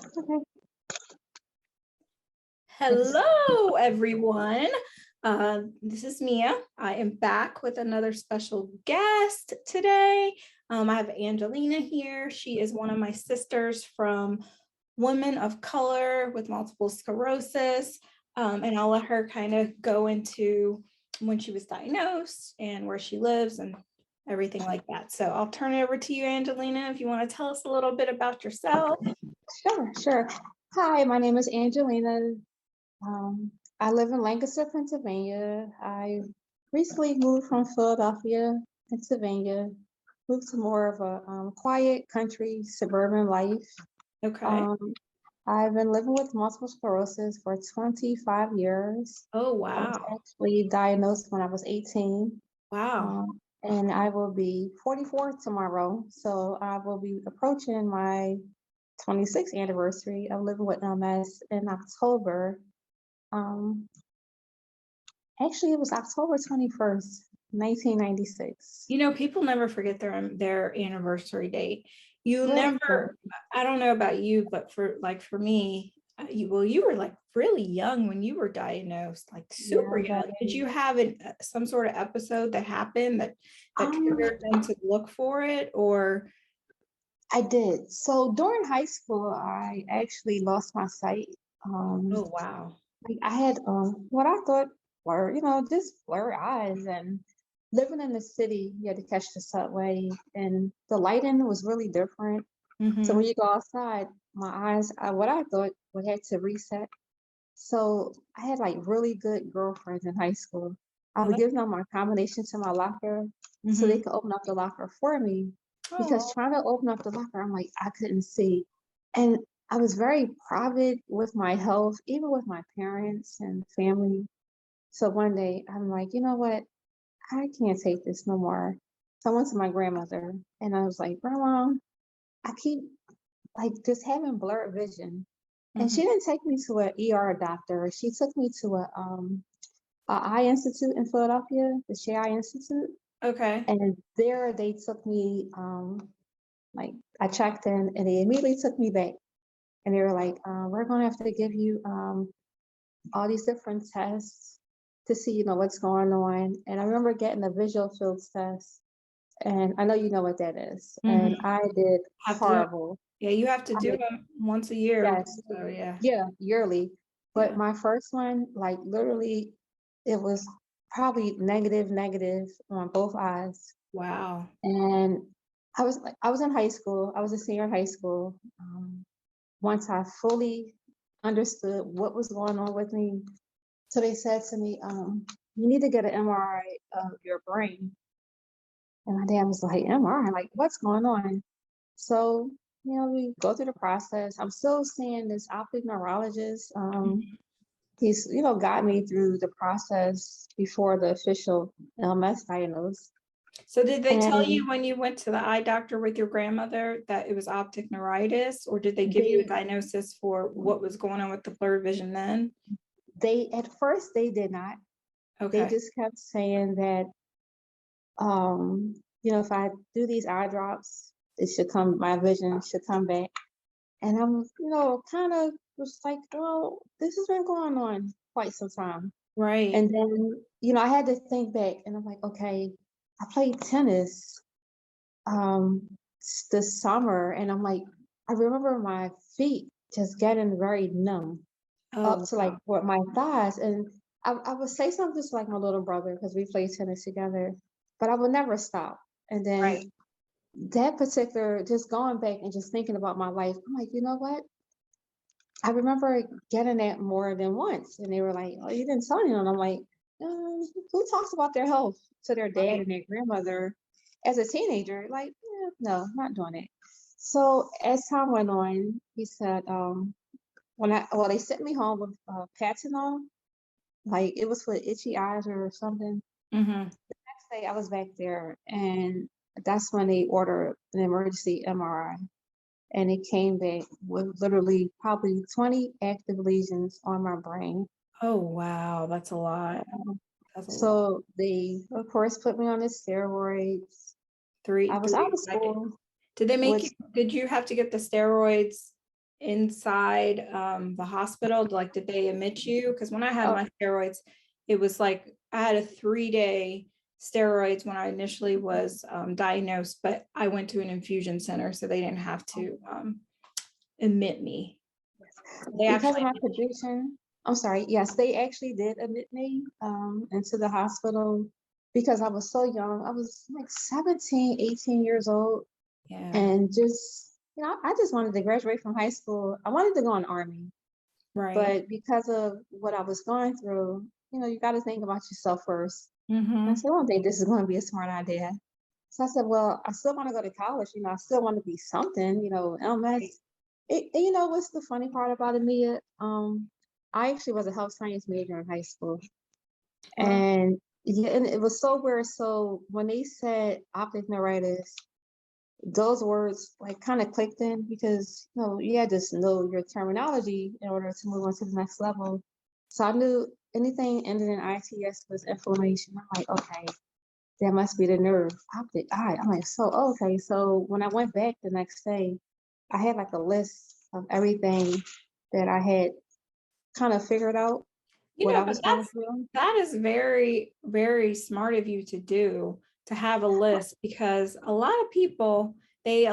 Okay. Hello, everyone. This is Mia. I am back with another special guest today. I have Angelina here. She is one of my sisters from Women of Color with Multiple Sclerosis. And I'll let her kind of go into when she was diagnosed and where she lives and everything like that. So I'll turn it over to you, Angelina, if you want to tell us a little bit about yourself. Sure. Hi, my name is Angelina. I live in Lancaster, Pennsylvania. I recently moved from Philadelphia, Pennsylvania, moved to more of a quiet country suburban life. Okay. I've been living with multiple sclerosis for 25 years. Oh, I was wow. actually diagnosed when I was 18. Wow. And I will be 44 tomorrow. So I will be approaching my 26th anniversary of living with MS in October. Actually, it was October 21st, 1996. You know, people never forget their anniversary date. You Yeah. never, I don't know about you, but for me, you were like really young when you were diagnosed, like super Yeah, young. Did you have some sort of episode that happened that triggered them to look for it, or? I did. So during high school, I actually lost my sight. Oh, wow. Like I had what I thought were, just blurry eyes, and living in the city, you had to catch the subway and the lighting was really different. So when Mm-hmm. you go outside, my eyes, what I thought would had to reset. So I had like really good girlfriends in high school. I would give them my combination to my locker so they Mm-hmm. could open up the locker for me. Because Oh, trying to open up the locker, I'm like, I couldn't see. And I was very private with my health, even with my parents and family. So one day I'm like, you know what? I can't take this no more. So I went to my grandmother and I was like, Grandma, I keep like just having blurred vision. And mm-hmm. she didn't take me to an ER doctor. She took me to a eye institute in Philadelphia, the Shea Eye Institute. Okay. And there they took me, like I checked in and they immediately took me back. And they were like, we're gonna have to give you all these different tests to see, what's going on. And I remember getting a visual fields test. And I know you know what that is. And Mm-hmm. I did Have to, horrible. yeah, you have to I, do them once a year. yes, So yeah. yeah, yearly. But Yeah. my first one, like literally, it was probably negative on both eyes. Wow. And I was in high school. I was a senior in high school. Once I fully understood what was going on with me, so they said to me, you need to get an MRI of your brain. And my dad was like, MRI, like what's going on? So, we go through the process. I'm still seeing this optic neurologist. He's, got me through the process before the official LMS diagnosis. So did they tell you And when you went to the eye doctor with your grandmother that it was optic neuritis, or did they give you a they diagnosis for what was going on with the blurred vision then? they at first they did not. They Okay. just kept saying that if I do these eye drops, my vision should come back. And I'm, kind of was like, well, this has been going on quite some time. Right. And then, I had to think back and I'm like, okay, I played tennis um this summer and I'm like, I remember my feet just getting very numb up Oh, to like wow. what my thighs. And I would say something just like my little brother because we played tennis together, but I would never stop. And then Right. that particular, just going back and just thinking about my life, I'm like, you know what? I remember getting that more than once. And they were like, oh, you didn't tell anyone. And I'm like, who talks about their health to their dad Right. and their grandmother as a teenager? Like, no, not doing it. So as time went on, he said, they sent me home with Patinol, like it was for itchy eyes or something. Mm-hmm. Next day I was back there and that's when they ordered an emergency MRI. And it came back with literally probably 20 active lesions on my brain. Oh, wow. That's a lot. That's a lot. So they, of course, put me on the steroids. I was out Three. of school Did they make you, with, did you have to get the steroids inside the hospital? Like, did they admit you? Because when I had my steroids, it was like I had a 3-day steroids when I initially was diagnosed, but I went to an infusion center, so they didn't have to admit me. They Because actually, of my condition, I'm sorry, yes, they actually did admit me into the hospital because I was so young. I was like 17, 18 years old. yeah, And just, I just wanted to graduate from high school. I wanted to go in the Army, right. but because of what I was going through, you got to think about yourself first. And I said, I don't think this is going to be a smart idea. So I said, well, I still want to go to college. I still want to be something, LMS. What's the funny part about it, Mia? I actually was a health science major in high school. And yeah, and it was so weird. So when they said optic neuritis, those words like kind of clicked in because you had to know your terminology in order to move on to the next level. So I knew anything ended in ITS was inflammation. I'm like, okay, that must be the nerve, optic eye. I'm like, so okay. So when I went back the next day, I had like a list of everything that I had kind of figured out what I was But going through. that is very, very smart of you to do, to have a list, because a lot of people, they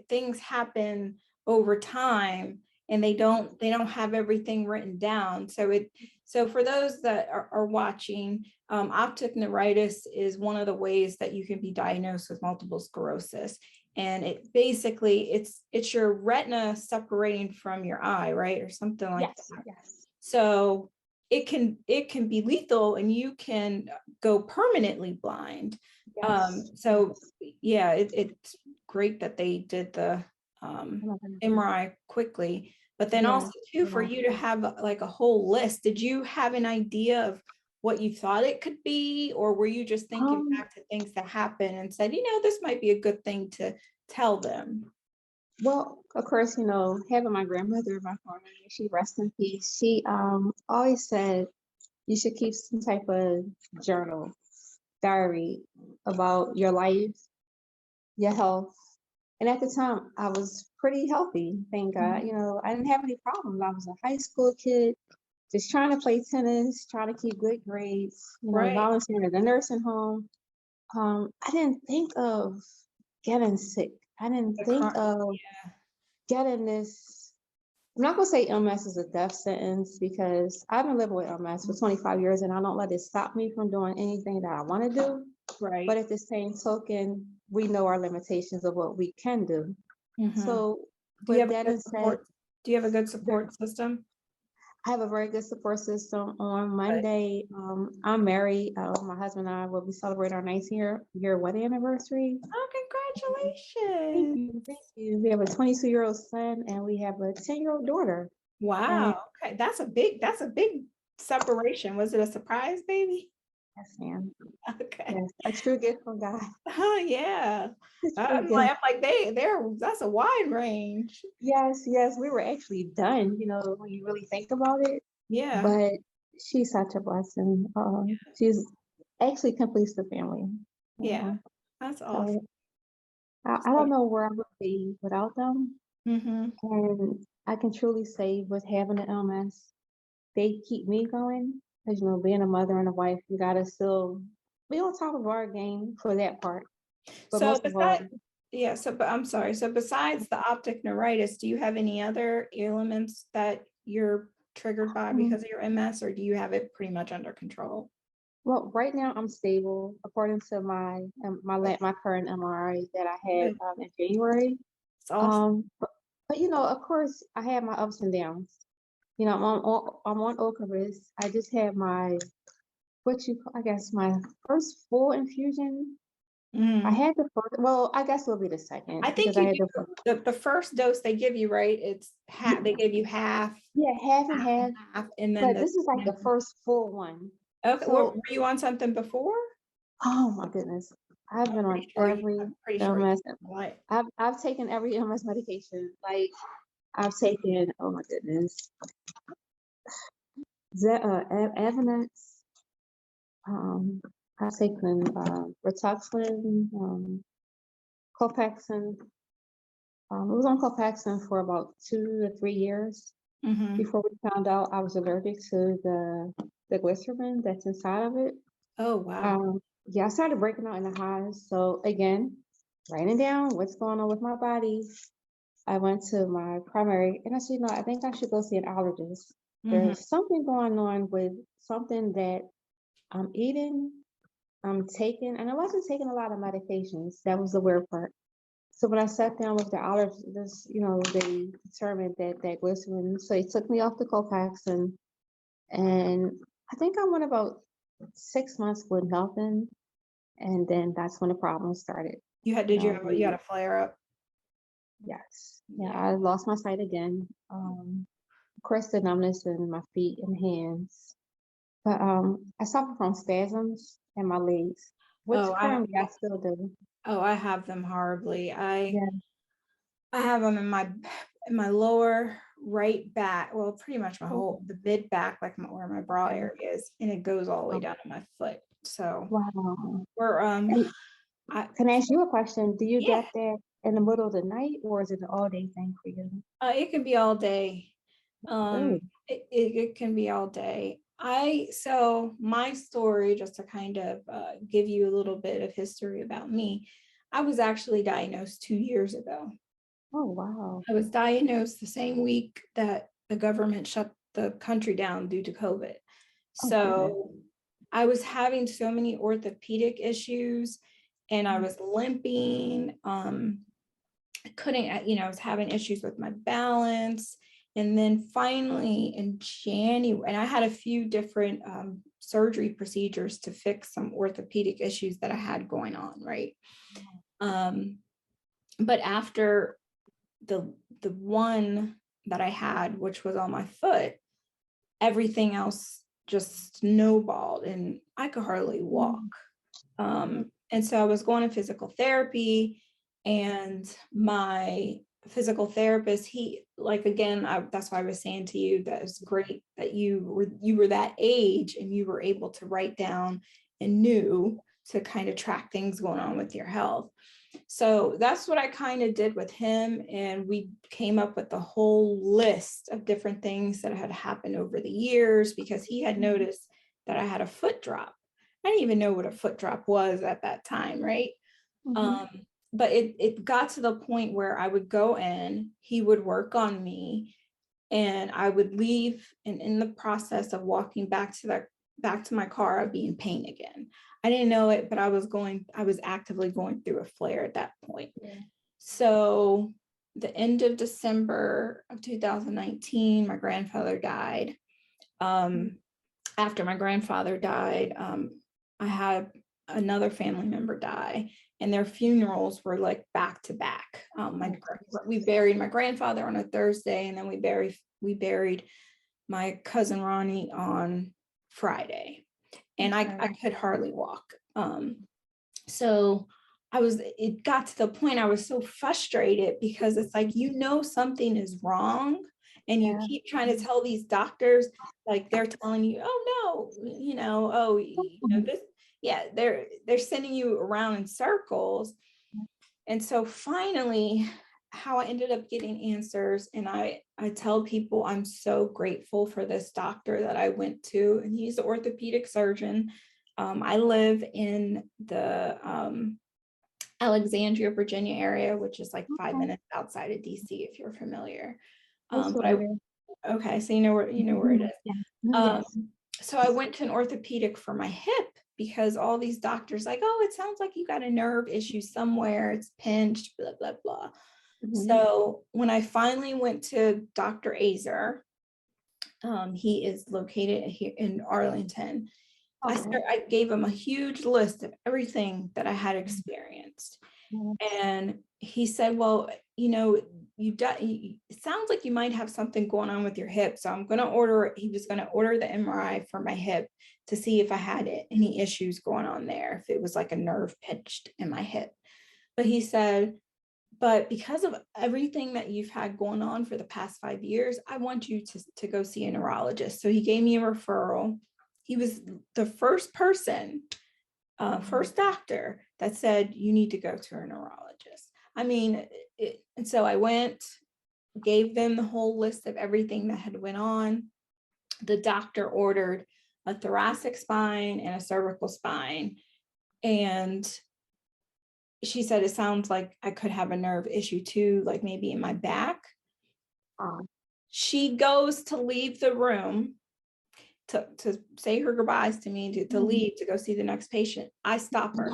things happen over time and they don't have everything written down. So for those that are watching, optic neuritis is one of the ways that you can be diagnosed with multiple sclerosis. And it basically it's your retina separating from your eye, right? Or something like that. Yes. So it can be lethal and you can go permanently blind. Yes. So yeah, it's great that they did the MRI quickly, but then also too, for you to have like a whole list, did you have an idea of what you thought it could be, or were you just thinking back to things that happened and said, this might be a good thing to tell them? Well, of course, having my grandmother in my family, she rests in peace. She always said you should keep some type of journal, diary about your life, your health. And at the time, I was pretty healthy, thank God. I didn't have any problems. I was a high school kid, just trying to play tennis, trying to keep good grades, Right. volunteering at the nursing home. I didn't think of getting sick. I didn't think of getting this. I'm not gonna say MS is a death sentence because I've been living with MS for 25 years and I don't let it stop me from doing anything that I want to do. Right. But at the same token, we know our limitations of what we can do. So do you with that said, do you have a good support system? I have a very good support system. On Monday, I'm married. My husband and I will be celebrating our 19-year wedding anniversary. Oh, Thank congratulations. you. We have a 22-year-old son and we have a 10-year-old daughter. Wow. Okay. That's a big separation. Was it a surprise, baby? Yes, ma'am. Okay. Yes, a true gift from God. Oh yeah. I'm gift. like that's a wide range. Yes, we were actually done, when you really think about it. Yeah. But she's such a blessing. She's actually completes the family. Yeah. That's awesome. So I don't know where I would be without them. And I can truly say with having an illness, they keep me going. Because, being a mother and a wife, you got to still be on top of our game for that part. But So most of all, but I'm sorry. So besides the optic neuritis, do you have any other ailments that you're triggered by because of your MS, or do you have it pretty much under control? well, right now I'm stable according to my current MRI that I had in January. It's awesome. But of course, I have my ups and downs. I'm on Ocrevus. I just had my I guess my first full infusion. I had the first. Well, I guess it'll be the second. I think because I had the first dose they give you, right? It's half. They gave you half. Yeah, half and half. And then But this is like the first full one. Okay. So, Were you on something before? oh my goodness, I've been on every MS. I've taken every MS medication. Like I've taken. Oh my goodness. Evidence. I've taken Rituxan, Copaxone. It was on Copaxone for about 2 to 3 years Mhm. before we found out I was allergic to the glycerin that's inside of it. Oh, wow. Yeah, I started breaking out in the highs. So again, writing down what's going on with my body. I went to my primary and I said, I think I should go see an allergist. Mhm. There's something going on with something that I'm eating, I'm taking, and I wasn't taking a lot of medications. That was the weird part. So when I sat down with the allergist, they determined that glycerin. So he took me off the Copaxone, and I think I went about 6 months with nothing, and then that's when the problem started. Did you had a flare up? Yes, yeah, Yeah. I lost my sight again. Of course, the numbness in my feet and hands, but I suffer from spasms in my legs, which Oh, currently I still do. I have them horribly. Yeah. I have them in my lower right back. Well, pretty much Oh, the mid back, like where my bra okay. area is, and it goes all the way Oh, down to my foot. So wow. we're And I can I ask you a question? Do you yeah, get that in the middle of the night, or is it an all day thing for you? it can be all day. Really? It can be all day. So my story, just to kind of give you a little bit of history about me, I was actually diagnosed 2 years ago. Oh, wow. I was diagnosed the same week that the government shut the country down due to COVID. Oh, goodness. So I was having so many orthopedic issues and I was limping. I couldn't, I was having issues with my balance. And then finally in January, and I had a few different surgery procedures to fix some orthopedic issues that I had going on, right? Um, but after the one that I had, which was on my foot, everything else just snowballed and I could hardly walk. And so I was going to physical therapy, and my physical therapist, he like again, that's why I was saying to you that it's great that you were that age and you were able to write down and knew to kind of track things going on with your health. So that's what I kind of did with him. And we came up with a whole list of different things that had happened over the years because he had noticed that I had a foot drop. I didn't even know what a foot drop was at that time, right? Mm-hmm. Um, but it got to the point where I would go in, he would work on me, and I would leave, and in the process of walking back to my car, I'd be in pain again. I didn't know it, but I was actively going through a flare at that point. Yeah. So the end of December of 2019, my grandfather died. After my grandfather died, I had another family member die, and their funerals were like back to back. We buried my grandfather on a Thursday, and then we buried my cousin Ronnie on Friday, and I could hardly walk. So it got to the point I was so frustrated because it's like, something is wrong and you Yeah. keep trying to tell these doctors, like they're telling you, oh no, this, yeah, they're sending you around in circles. And so finally, how I ended up getting answers, and I tell people I'm so grateful for this doctor that I went to, and he's an orthopedic surgeon. I live in the Alexandria, Virginia area, which is like 5 minutes outside of DC, if you're familiar. That's But familiar. okay, so you know where it is. Yeah. Um, Yes. so I went to an orthopedic for my hip because all these doctors like, oh, it sounds like you got a nerve issue somewhere. It's pinched, blah, blah, blah. Mm-hmm. So when I finally went to Dr. Azer, he is located here in Arlington. Okay. I gave him a huge list of everything that I had experienced. Yeah. And he said, well, it sounds like you might have something going on with your hip. So he was going to order the MRI for my hip to see if I had any issues going on there, if it was like a nerve pinched in my hip. But he said, but because of everything that you've had going on for the past 5 years, I want you to go see a neurologist. So he gave me a referral. He was the first doctor that said, you need to go to a neurologist. I mean, And so I went, gave them the whole list of everything that had went on. The doctor ordered a thoracic spine and a cervical spine. And she said, it sounds like I could have a nerve issue too, like maybe in my back. She goes to leave the room to say her goodbyes to me, to leave, to go see the next patient. I stop her.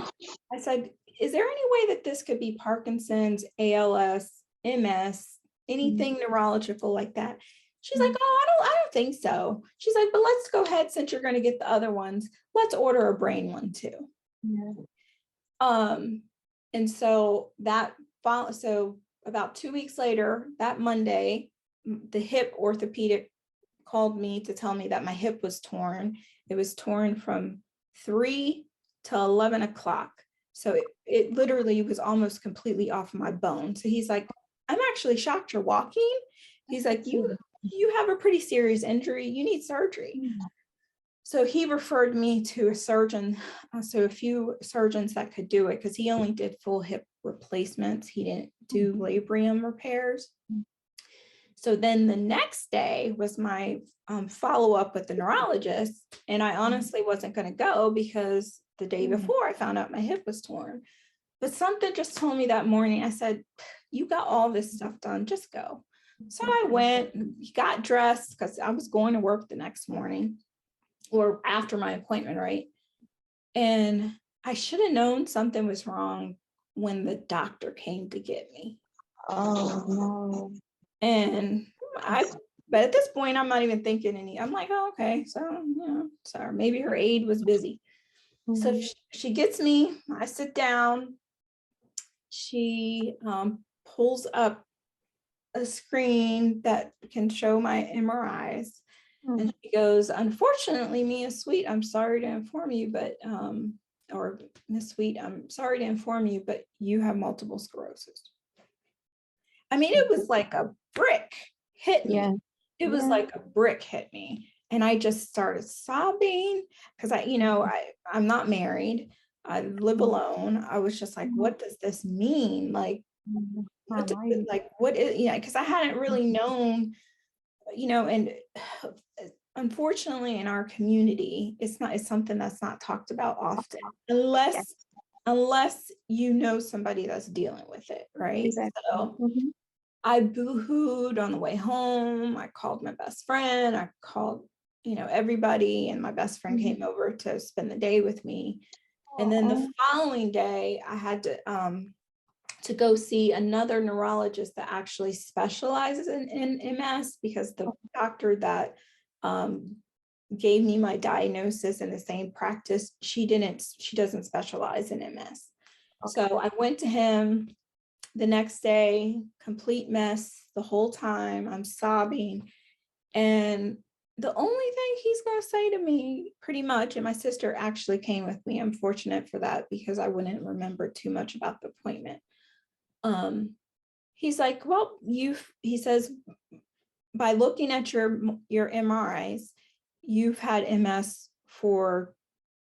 I said, is there any way that this could be Parkinson's, ALS, MS, anything neurological like that? She's like, oh, I don't think so. She's like, but let's go ahead, since you're going to get the other ones, let's order a brain one too. And so so about 2 weeks later, that Monday, the hip orthopedic called me to tell me that my hip was torn. It was torn from 3 to 11 o'clock. So it literally was almost completely off my bone. So he's like, I'm actually shocked you're walking. He's like, you have a pretty serious injury. You need surgery. So he referred me to a surgeon, so a few surgeons that could do it, because he only did full hip replacements. He didn't do labrum repairs. So then the next day was my follow-up with the neurologist. And I honestly wasn't going to go because the day before I found out my hip was torn. But something just told me that morning, I said, you got all this stuff done, just go. So I went, got dressed because I was going to work the next morning or after my appointment, right? And I should have known something was wrong when the doctor came to get me. Oh, no. And but at this point, I'm not even thinking I'm like, oh, okay. So, sorry, maybe her aide was busy. So she gets me, I sit down. She pulls up a screen that can show my MRIs. And she goes, unfortunately, Miss Sweet, I'm sorry to inform you, but, or Miss Sweet, I'm sorry to inform you, but you have multiple sclerosis. I mean, it was like a brick hit me. It was like a brick hit me. And I just started sobbing because I'm not married. I live alone. I was just like, what does this mean? Like, what is, because I hadn't really known, and unfortunately in our community, it's something that's not talked about often unless you know somebody that's dealing with it, right? Exactly. So I boo-hooed on the way home. I called my best friend. I called, everybody, and my best friend came over to spend the day with me. And then the following day, I had to go see another neurologist that actually specializes in MS, because the doctor that gave me my diagnosis in the same practice, she doesn't specialize in MS. So I went to him the next day, complete mess the whole time. I'm sobbing. And the only thing he's going to say to me, pretty much, and my sister actually came with me. I'm fortunate for that because I wouldn't remember too much about the appointment. He's like, well, he says, by looking at your MRIs, you've had MS for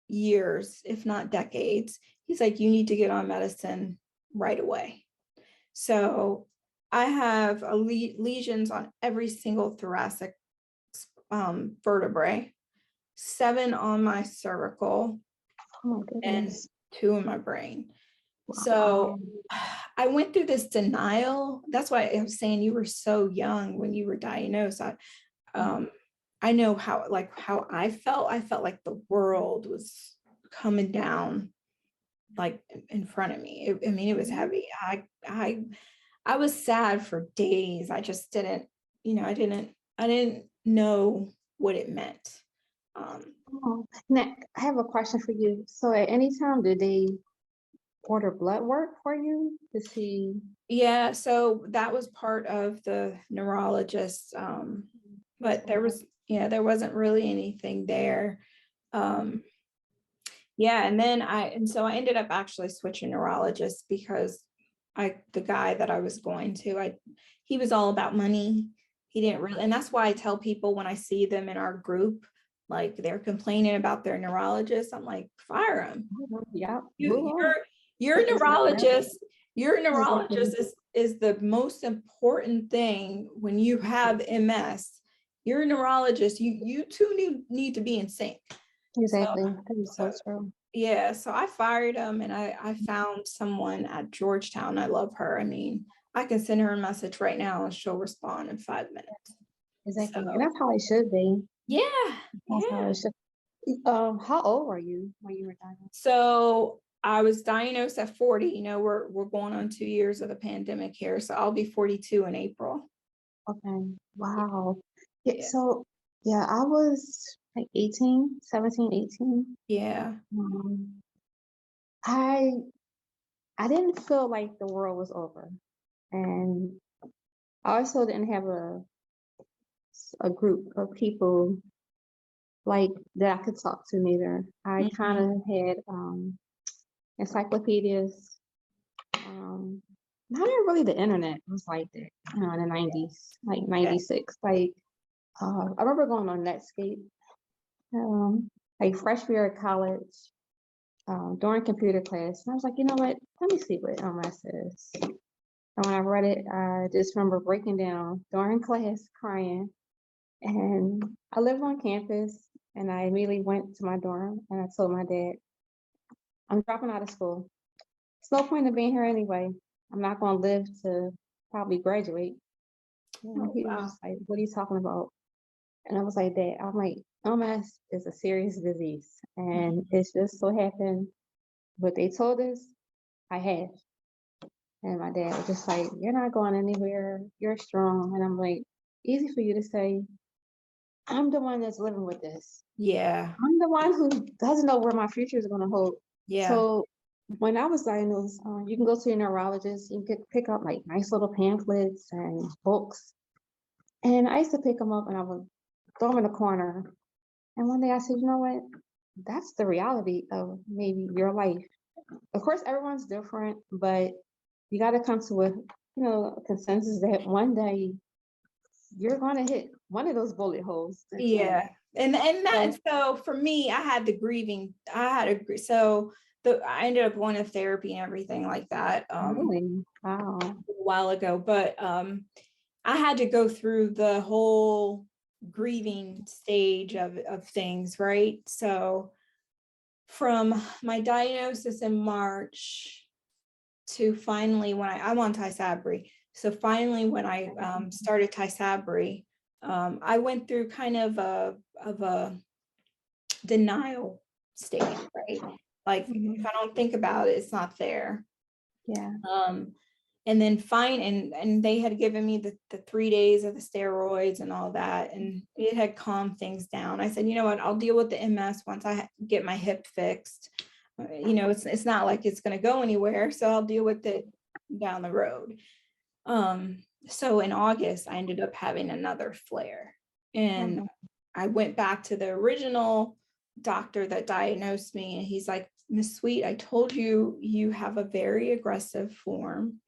years, if not decades. He's like, you need to get on medicine right away. So I have lesions on every single thoracic vertebrae, 7 on my cervical, and 2 in my brain. So I went through this denial. That's why I was saying you were so young when you were diagnosed. I know how I felt. I felt like the world was coming down like in front of me. It was heavy. I was sad for days. I just didn't, I didn't know what it meant. Now, I have a question for you. So at any time, did they order blood work for you to see? Yeah, so that was part of the neurologist, but there wasn't really anything there. Yeah, and so I ended up actually switching neurologists because the guy that I was going to, he was all about money. He didn't really, and that's why I tell people when I see them in our group, like they're complaining about their neurologist, I'm like, fire them. Yeah. Your neurologist is the most important thing when you have MS. You're a neurologist, you two need to be in sync. Exactly. That is so true. Yeah, so I fired him and I found someone at Georgetown. I love her. I mean, I can send her a message right now and she'll respond in 5 minutes. Exactly. So, And that's how it should be. yeah, That's how yeah. it should. How old were you when you were diagnosed? So I was diagnosed at 40. You know, we're going on 2 years of the pandemic here. So I'll be 42 in April. Okay. Wow. Yeah, Yeah. so yeah, I was like 18, 17, 18. Yeah. Um, I I didn't feel like the world was over. And I also didn't have a group of people like that I could talk to neither. I kind Mhm. of had encyclopedias, not even really the internet was like that, in the 90s, like Yeah. 96. Like I remember going on Netscape, like freshman year of college, during computer class. And I was like, you know what? Let me see what MS is. And when I read it, I just remember breaking down during class, crying. And I lived on campus, and I immediately went to my dorm and I told my dad, I'm dropping out of school. There's no point in being here anyway. I'm not going to live to probably graduate. And Oh, he was wow. just like, what are you talking about? And I was like, Dad, I'm like, MS is a serious disease. And it's just so happened what they told us, I have. And my dad was just like, you're not going anywhere. You're strong. And I'm like, easy for you to say. I'm the one that's living with this. Yeah. I'm the one who doesn't know where my future is going to hold. Yeah. So when I was diagnosed, you can go to your neurologist. You can pick up like nice little pamphlets and books. And I used to pick them up and I would throw them in a corner. And one day I said, you know what? That's the reality of maybe your life. Of course, everyone's different, but you got to come to a consensus that one day you're going to hit one of those bullet holes. Yeah. And that, So, so for me, I had the grieving, so I ended up going to therapy and everything like that really, wow. a while ago, but I had to go through the whole grieving stage of things, right? So from my diagnosis in March to finally when I'm on Tysabri. So finally when I started Tysabri, I went through kind of a denial stage, right? Like if I don't think about it, it's not there. Yeah. And then and they had given me the 3 days of the steroids and all that, and it had calmed things down. I said, you know what, I'll deal with the MS once I get my hip fixed. You know, it's not like it's going to go anywhere, so I'll deal with it down the road. So in August, I ended up having another flare, and I went back to the original doctor that diagnosed me, and he's like, Miss Sweet, I told you you have a very aggressive form.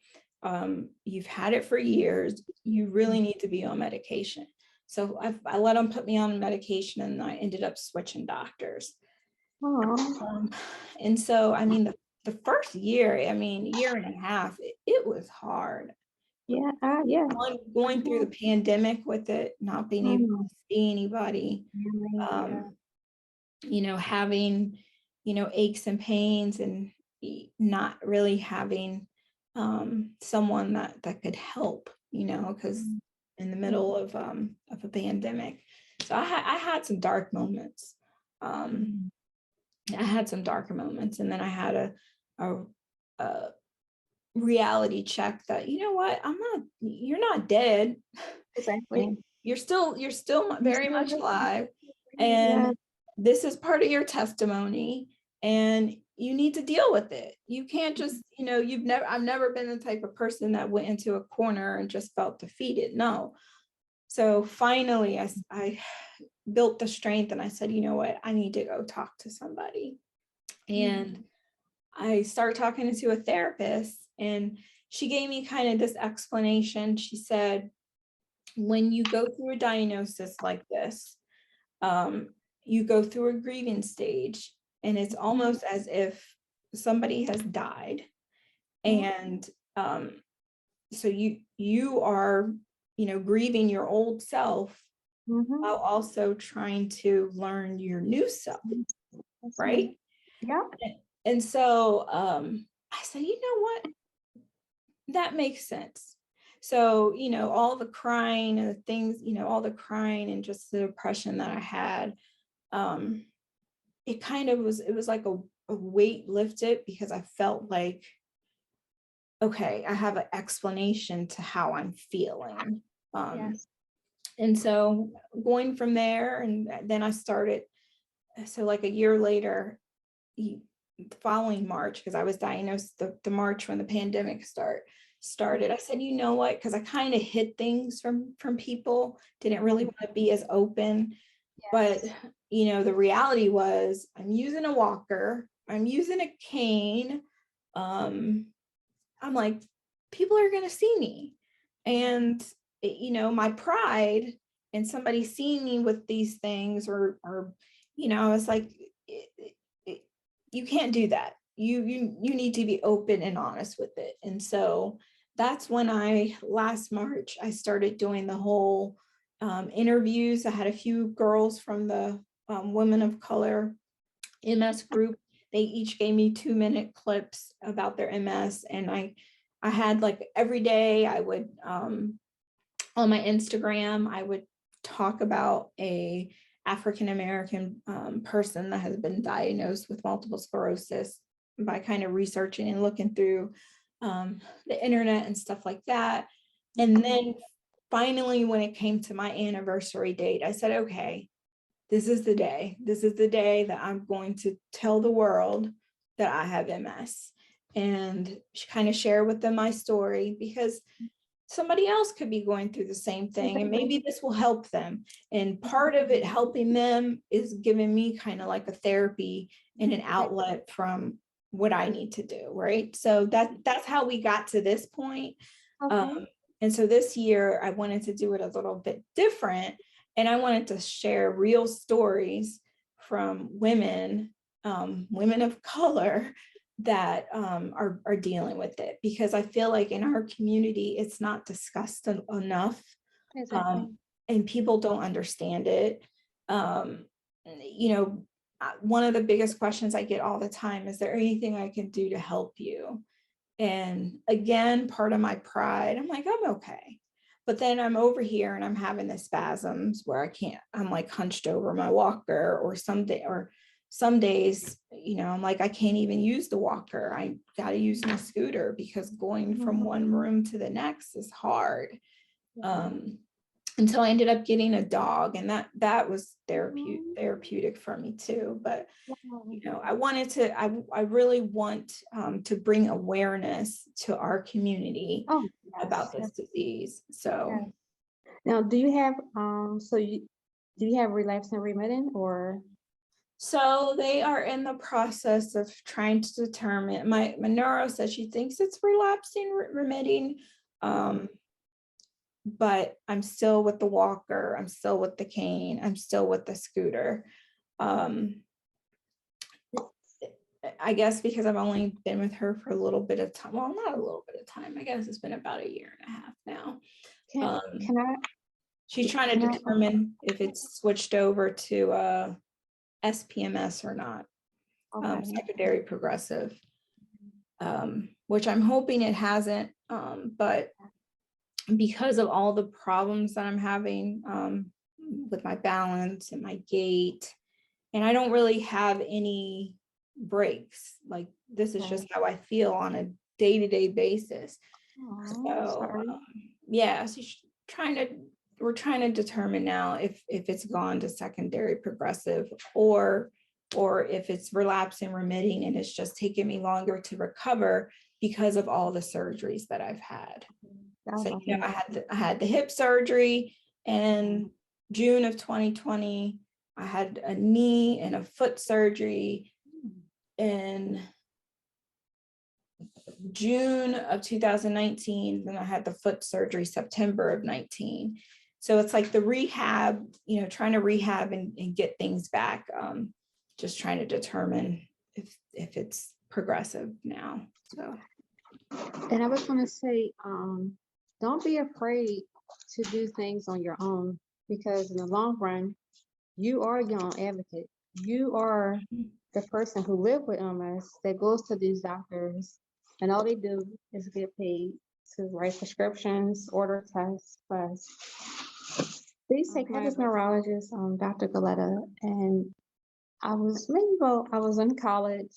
You've had it for years. You really need to be on medication. So I let him put me on medication, and I ended up switching doctors. Oh, And so, I mean, the first year, I mean, year and a half, it was hard. yeah, yeah. Going through the pandemic with it, not being able to see anybody, Yeah. you know, having, you know, aches and pains, and not really having someone that could help, you know, because in the middle of a pandemic. So I had some dark moments. I had some darker moments, and then I had a reality check that, you know what, you're not dead. Exactly. You're still very much alive, Yeah. and this is part of your testimony, and you need to deal with it. You can't just, you know, I've never been the type of person that went into a corner and just felt defeated. No. So finally I built the strength, and I said, you know what, I need to go talk to somebody. And I started talking to a therapist, and she gave me kind of this explanation. She said, when you go through a diagnosis like this, you go through a grieving stage, and it's almost as if somebody has died, and so you are, grieving your old self Mhm. while also trying to learn your new self, That's right? Yeah. And so I said, you know what? That makes sense. So, all the crying and the things, all the crying and just the depression that I had, it kind of it was like a weight lifted, because I felt like, okay, I have an explanation to how I'm feeling. Yes. And so going from there, and then I started, so like a year later, the following March, because I was diagnosed the March when the pandemic started. I said, you know what, because I kind of hid things from people, didn't really want to be as open. But Yes. the reality was, I'm using a walker, I'm using a cane. I'm like, people are going to see me. And, my pride and somebody seeing me with these things, or I was like, you can't do that. You need to be open and honest with it. And so that's when last March, I started doing the whole interviews. I had a few girls from the Women of Color MS group. They each gave me 2-minute clips about their MS. And I had, like, every day I would, on my Instagram, I would talk about a African-American person that has been diagnosed with multiple sclerosis, by kind of researching and looking through the internet and stuff like that. And then finally, when it came to my anniversary date, I said, okay, this is the day. This is the day that I'm going to tell the world that I have MS, and kind of share with them my story, because somebody else could be going through the same thing, and maybe this will help them. And part of it helping them is giving me kind of like a therapy and an outlet from what I need to do, right? So that's how we got to this point. Okay. And so this year I wanted to do it a little bit different, and I wanted to share real stories from women, women of color, that are dealing with it, because I feel like in our community, it's not discussed enough, Exactly. and people don't understand it. Um, One of the biggest questions I get all the time is, there anything I can do to help you? And again, part of my pride, I'm like, I'm okay. But then I'm over here and I'm having the spasms where I can't, I'm like hunched over my walker, or some days, I'm like, I can't even use the walker. I got to use my scooter, because going from one room to the next is hard. And so I ended up getting a dog, and that was therapeutic for me too. But I really want to bring awareness to our community Oh, about yes. this disease. So, Yes. Now, do you have do you have relapse and remitting, or? so they are in the process of trying to determine. My neuro says she thinks it's relapsing, remitting, but I'm still with the walker. I'm still with the cane. I'm still with the scooter. I guess because I've only been with her for a little bit of time. Well, not a little bit of time. I guess it's been about 1.5 years now. Can I She's trying can to I determine if it's switched over to SPMS or not, okay. secondary progressive, which I'm hoping it hasn't. But because of all the problems that I'm having with my balance and my gait, and I don't really have any breaks. Like, this is just how I feel on a day-to-day basis. Oh, So sorry. yeah, so we're trying to determine now if it's gone to secondary progressive, or if it's relapsing, remitting, and it's just taken me longer to recover because of all the surgeries that I've had. So I had the hip surgery in June of 2020. I had a knee and a foot surgery in June of 2019. Then I had the foot surgery September of 19. So it's like the rehab, trying to rehab and get things back. Just trying to determine if it's progressive now. So. And I was going to say, don't be afraid to do things on your own, because in the long run, you are your own advocate. You are the person who live with MS that goes to these doctors, and all they do is get paid to write prescriptions, order tests, plus. Please take my neurologist, Dr. Galetta, and I was in college,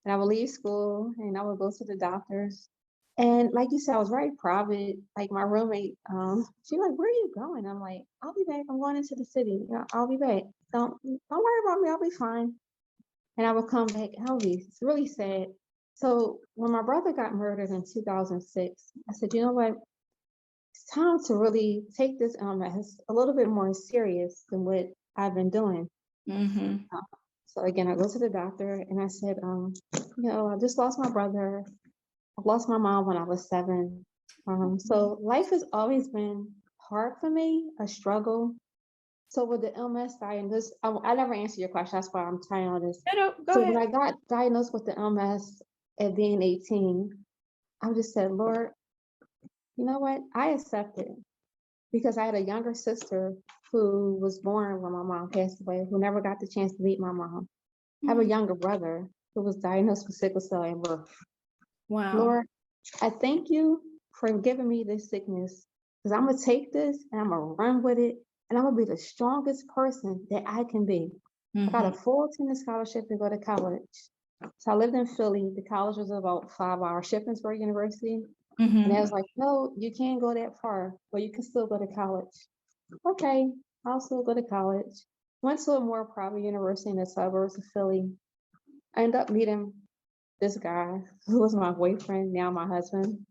and I would leave school and I would go to the doctors. And like you said, I was very private. Like my roommate, she like, "Where are you going?" I'm like, "I'll be back. I'm going into the city. You know, I'll be back. Don't worry about me. I'll be fine." And I would come back and I'll be really sad. So when my brother got murdered in 2006, I said, "You know what? It's time to really take this as a little bit more serious than what I've been doing." Mm-hmm. So again, I go to the doctor and I said, I just lost my brother. I lost my mom when I was 7. So life has always been hard for me, a struggle. So with the MS diagnosis, I never answered your question. That's why I'm trying all this. No, go So ahead. when I got diagnosed with the MS at being 18, I just said, Lord, you know what? I accept it, because I had a younger sister who was born when my mom passed away, who never got the chance to meet my mom. I have a younger brother who was diagnosed with sickle cell at birth. Wow. Lord, I thank you for giving me this sickness, because I'm going to take this and I'm going to run with it, and I'm going to be the strongest person that I can be. I got a full attendance scholarship to go to college. So I lived in Philly. The college was about 5 hours, Shippensburg University. And I was like, no, you can't go that far, but you can still go to college. Okay, I'll still go to college. Went to a more private university in the suburbs of Philly. I ended up meeting this guy who was my boyfriend, now my husband.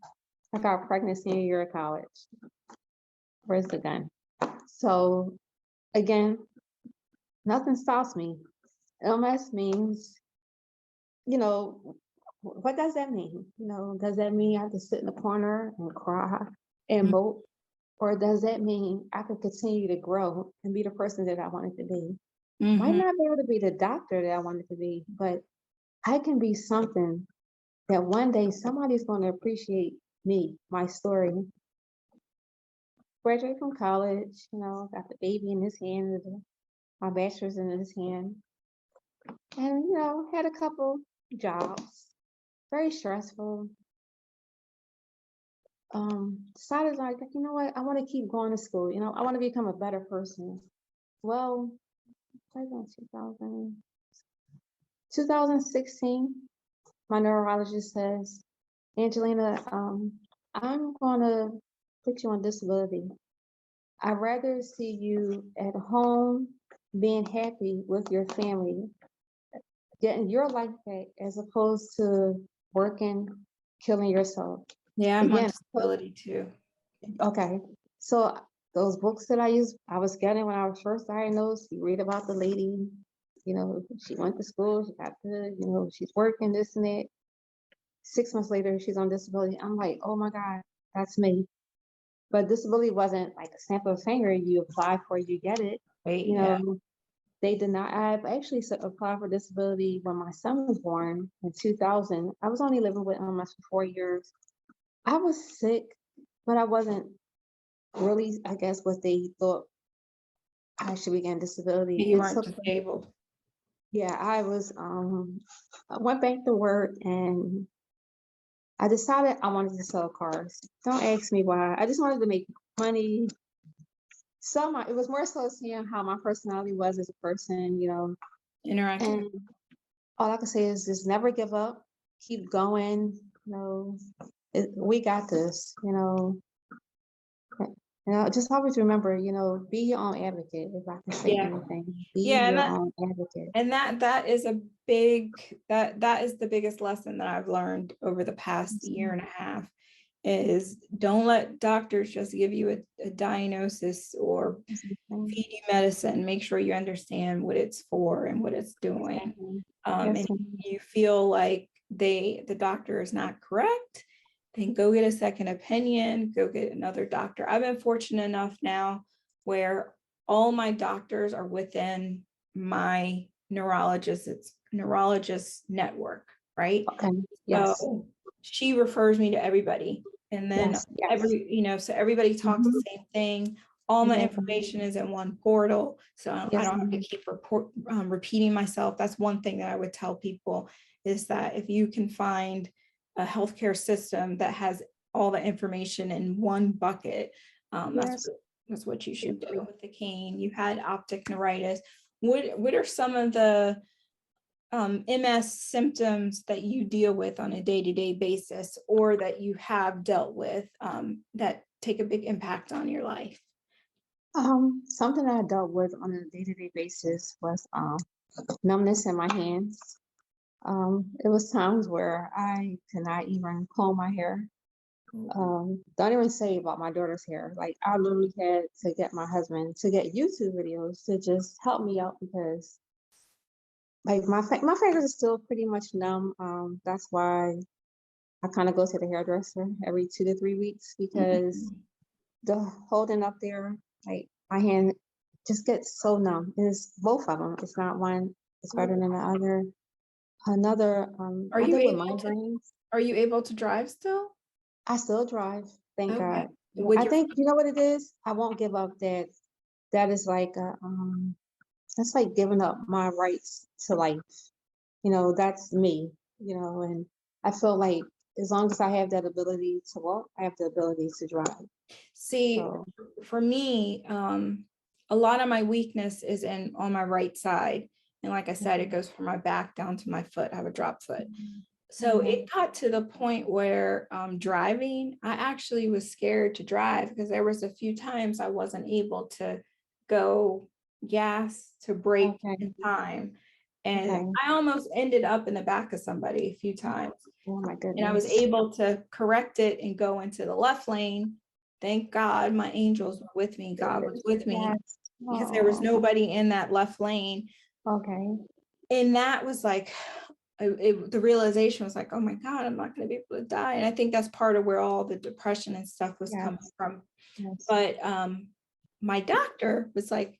I got pregnant senior year of college. Where's the gun? So again, nothing stops me. MS means, what does that mean? Does that mean I have to sit in the corner and cry and mope? Or does that mean I could continue to grow and be the person that I wanted to be? Might not be able to be the doctor that I wanted to be, but I can be something that one day somebody's going to appreciate me, my story. Graduated from college, got the baby in his hand, my bachelor's in his hand, and, had a couple jobs, very stressful. Decided like, you know what, I want to keep going to school. I want to become a better person. Well, 2016, my neurologist says, Angelina, I'm gonna put you on disability. I'd rather see you at home being happy with your family, getting your life back, as opposed to working, killing yourself. Yeah, I'm on Again, disability too. okay. So those books that I was getting when I was first diagnosed, you read about the lady, she went to school, she got good, she's working, this and that. 6 months later, she's on disability. I'm like, oh my God, that's me. But disability wasn't like a snap of a finger. You apply for it, you get it. Right, They did not. I've actually applied for disability when my son was born in 2000. I was only living with MS for 4 years. I was sick, but I wasn't really, I guess, what they thought I should be getting disability. You weren't disabled. Yeah, I went back to work and I decided I wanted to sell cars. Don't ask me why. I just wanted to make money. It was more so seeing how my personality was as a person, Interacting. and all I can say is just never give up, keep going, we got this, just always remember, be your own advocate, if I can say anything. Be your own advocate. And that is a big, that is the biggest lesson that I've learned over the past year and a half, is don't let doctors just give you a diagnosis or feed you medicine. Make sure you understand what it's for and what it's doing. And if you feel like the doctor is not correct, then go get a second opinion, go get another doctor. I've been fortunate enough now where all my doctors are within my neurologist network, right? Okay. Yes. So she refers me to everybody. And then Yes, yes. so everybody talks the same thing. All my Exactly. information is in one portal, so I Yes, don't have to ma'am. keep repeating myself. That's one thing that I would tell people, is that if you can find a healthcare system that has all the information in one bucket, Yes. that's what you should do. With the cane, you had optic neuritis. What are some of the MS symptoms that you deal with on a day-to-day basis, or that you have dealt with, that take a big impact on your life? Something I dealt with on a day-to-day basis was numbness in my hands. It was times where I could not even comb my hair. Don't even say about my daughter's hair. Like, I literally had to get my husband to get YouTube videos to just help me out, because like my fingers are still pretty much numb. That's why I kind of go to the hairdresser every 2 to 3 weeks, because Mhm. the holding up there, like my hand just gets so numb. It's both of them. It's not one. It's better than the other. Are I you deal with able to migraines. are you able to drive still? I still drive, thank Okay. God. Yeah, With I your think you know what it is. I won't give up that. That is like that's like giving up my rights to life. That's me. And I feel like as long as I have that ability to walk, I have the ability to drive. See, So for me, a lot of my weakness is on my right side. And like I said, it goes from my back down to my foot. I have a drop foot. So mhm. it got to the point where driving, I actually was scared to drive, because there was a few times I wasn't able to go gas to brake Okay, in time. And okay. I almost ended up in the back of somebody a few times. Oh my And I was goodness. able to correct it and go into the left lane. Thank God my angels were with me. God was with me, Yes. because there was Oh, nobody in that left lane. okay. And that was like, the realization was like, oh my God, I'm not going to be able to die. And I think that's part of where all the depression and stuff was coming Yes. from. Yes. But my doctor was like,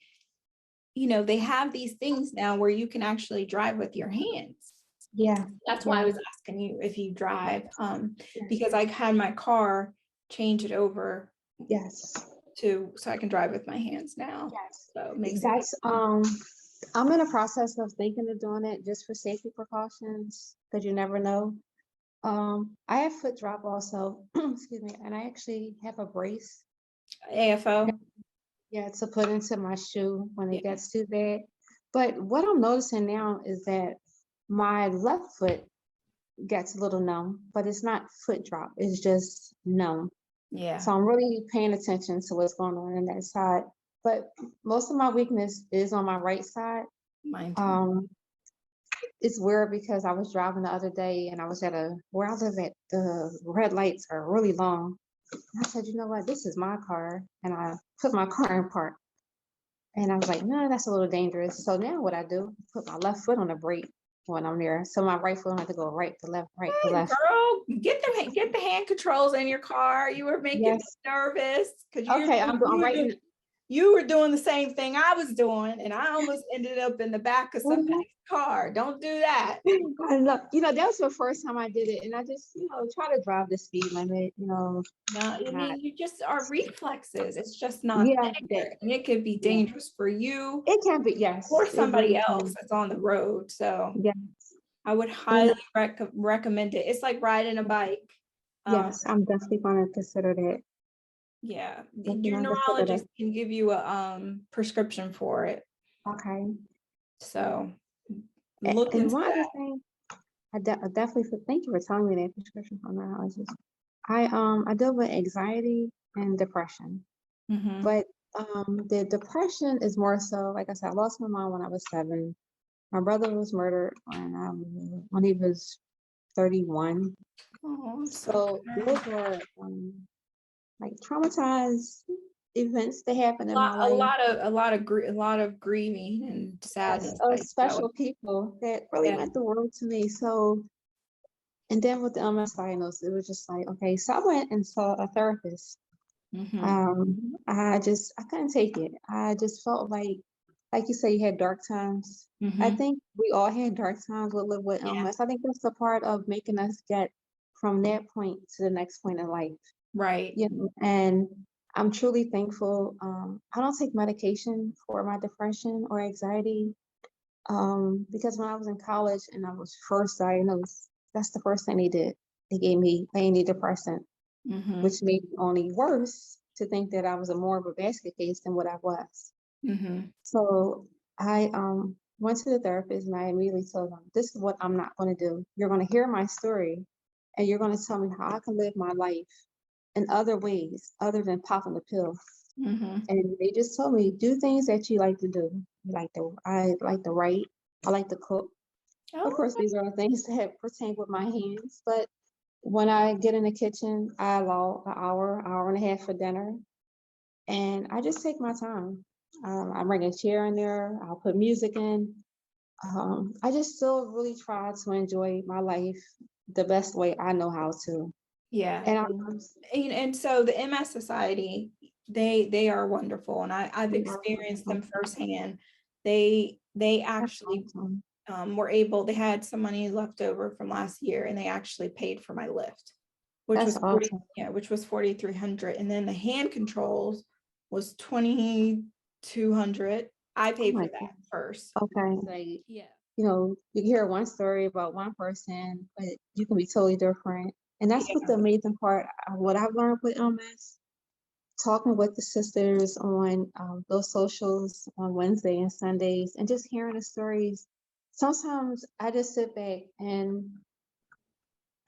they have these things now where you can actually drive with your hands. Yeah. That's why I Yeah. was asking you if you drive, Yes. because I had my car change it over Yes. so I can drive with my hands now. So it makes it. That's I'm in a process of thinking of doing it just for safety precautions, because you never know. I have foot drop also, excuse me, and I actually have a brace. AFO. Yeah, to put into my shoe when it Yeah. gets too bad. But what I'm noticing now is that my left foot gets a little numb, but it's not foot drop, it's just numb. Yeah. So I'm really paying attention to what's going on in that side. But most of my weakness is on my right side. Mine too. Um, it's weird because I was driving the other day and I was at where I live at, the red lights are really long. And I said, you know what, this is my car. And I put my car in park. And I was like, no, that's a little dangerous. So now what I do, put my left foot on the brake when I'm there. So my right foot don't have to go right to left, right to left. Girl, get the hand controls in your car. You were making me Yes. nervous, because Okay, I'm right. you were doing the same thing I was doing, and I almost ended up in the back of Mhm. somebody's car. Don't do that. I know, that was the first time I did it. And I just, try to drive the speed limit, No, I not, mean, you just are reflexes. It's just not yeah, there. And it could be yeah, dangerous for you it can be, or yes, it somebody really else can. that's on the road. So Yeah. I would And highly recommend it. It's like riding a bike. Um, yes, I'm definitely going to consider that. yeah, Definitely your going to consider that. neurologist can give you a prescription for it. Okay. So look And into one other that. thing, I definitely thank you for telling me that prescription from neurologist. I deal with anxiety and depression, Mhm. but the depression is more so, like I said, I lost my mom when I was 7. My brother was murdered when he was 31. Oh, I'm so So sorry. those were like traumatized events that happened in my A life. lot of a lot of grieving and Yes, sadness of that you dealt with. special people that really Yeah. meant the world to me. So, and then with the MS diagnosis, it was just like, okay, so I went and saw a therapist. Mhm. I couldn't take it. I just felt like you say, you had dark times. I Mhm. think we all had dark times with Yeah. illness. I think that's the part of making us get from that point to the next point in life. Right. you know, and I'm truly thankful. I don't take medication for my depression or anxiety, because when I was in college and I was first diagnosed, that's the first thing they did. They gave me antidepressant, Mm-hmm. which made it only worse to think that I was a more of a basket case than what I was. Mm-hmm. So I went to the therapist and I immediately told them, this is what I'm not going to do. You're going to hear my story and you're going to tell me how I can live my life in other ways other than popping the pill. Mm-hmm. And they just told me, do things that you like to do. I like to write, I like to cook. Of Oh, course, these are things that pertain with my hands, but when I get in the kitchen, I allow an hour and a half for dinner, and I just take my time. I bring a chair in there, I'll put music in. I just still really try to enjoy my life the best way I know how to. yeah. And I'm And so the MS Society, they are wonderful, and I've they are experienced them wonderful. firsthand. They That's actually awesome. were able, they had some money left over from last year, and they actually paid for my lift, which That's was 40, awesome. yeah, which was 4,300. And then the hand controls was 2,200. I Oh paid my for that God. first. Okay. Like, Yeah. you hear one story about one person, but you can be totally different. And that's what the amazing part, what I've learned with MS, talking with the sisters on those socials on Wednesday and Sundays, and just hearing the stories. Sometimes I just sit back and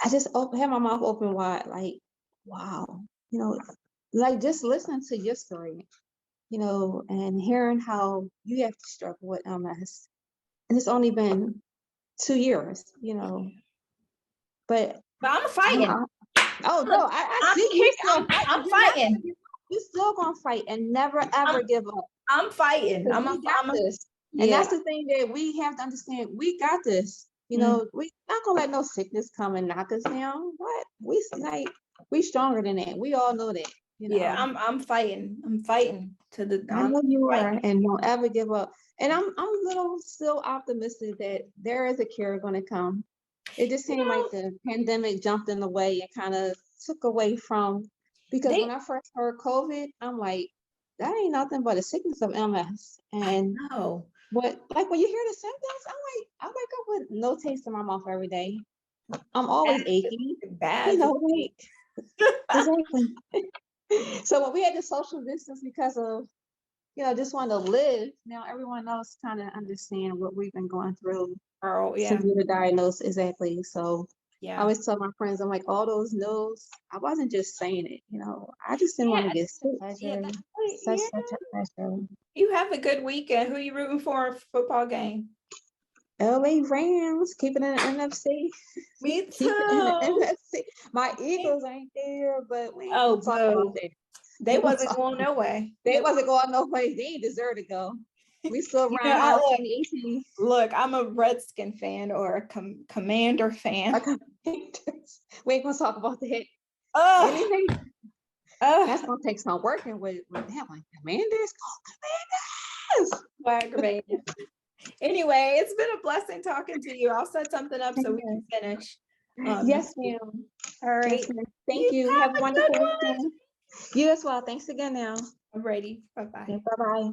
I just have my mouth open wide, like, wow, like just listening to your story, and hearing how you have to struggle with MS. And it's only been 2 years, but But I'm I don't fighting. know. Oh Look, no, I I'm see you kick. still fighting. I'm You're not gonna fighting. give up. You're still gonna fight and never I'm ever give up. I'm fighting. Because we got this. And Yeah. that's the thing that we have to understand. We got this. Mm, We not gonna let no sickness come and knock us down. What? We stronger than that. We all know that, you yeah. know. I'm fighting. I'm fighting to the. I I'm know you are, fighting. and don't ever give up. And I'm a little still optimistic that there is a cure gonna come. It just You seemed like know, the pandemic jumped in the way and kind of took away from, because they. when I first heard COVID, I'm like, that ain't nothing but a sickness of MS. I And know. like when you hear the symptoms, I wake up with no taste in my mouth every day. I'm always achy, Bad. like exactly. So when we had the social distance because of, just wanting to live, now everyone else kind of understand what we've been going through Girl. to Yeah. get a diagnosis. Exactly. So I Yeah. always tell my friends, I'm like, all those no's, I wasn't just saying it, I just didn't want to Yeah. get sick. Yeah. Pleasure, Yeah. such a pleasure. You have a good weekend. Who you rooting for in a football game? LA Rams, keep it in the NFC. Me Keep it in the too. NFC. My Eagles ain't there, but we ain't Oh, gonna talk about boo. that. They We gonna wasn't talk. going no way. They wasn't going no way. They ain't deserve to go. We still You know, ran I out look. 2018. Look, I'm a Redskin fan or a Commander fan. Like, we ain't gonna talk about that. Oh, Anything that's oh, gonna take some working with that one. Commanders, Commanders. so aggravated. Anyway, it's been a blessing talking to you. I'll set something up so we can finish Yes, next week. ma'am. All right. Yes, ma'am. Thank You you. Have a have a good wonderful one. weekend. You as well. Thanks again now. I'm ready. Bye-bye. Bye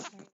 bye.